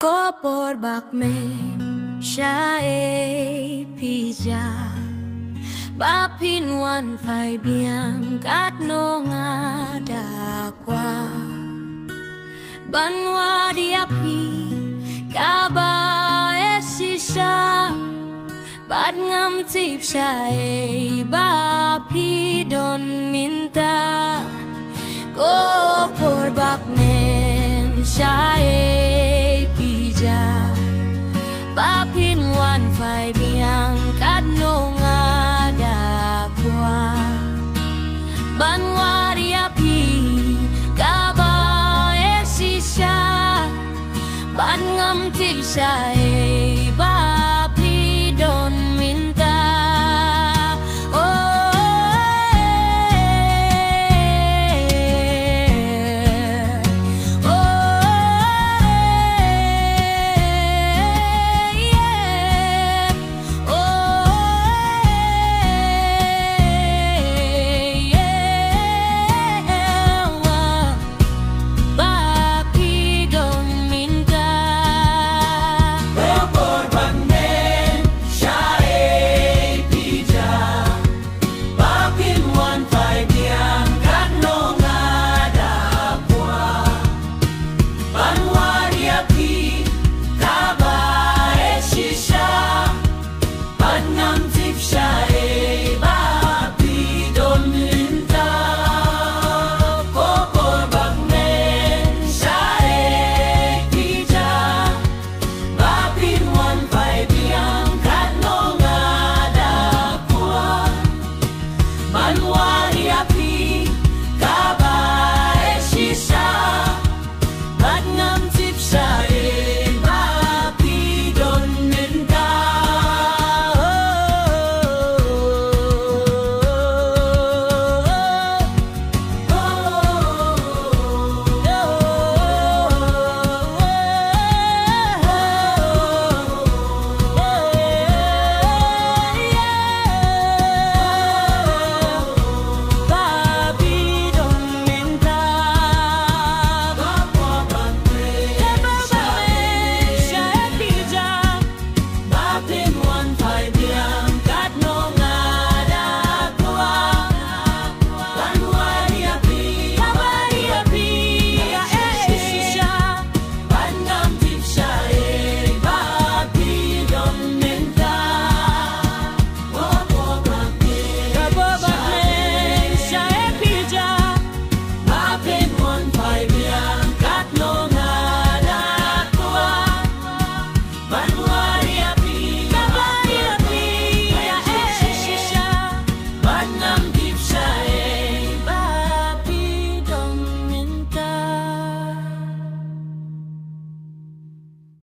Có por bạc mê cha e pija ba pin wan phải biang cát no nga đã qua ban wa dia pi ka ba e sisa bad ngam tip cha e ba pi don minta có por bạc mê cha e pija ba pin wan phải biang cát no nga đã qua ban wa dia pi ka ba e sisa ban ngam tip sa e ba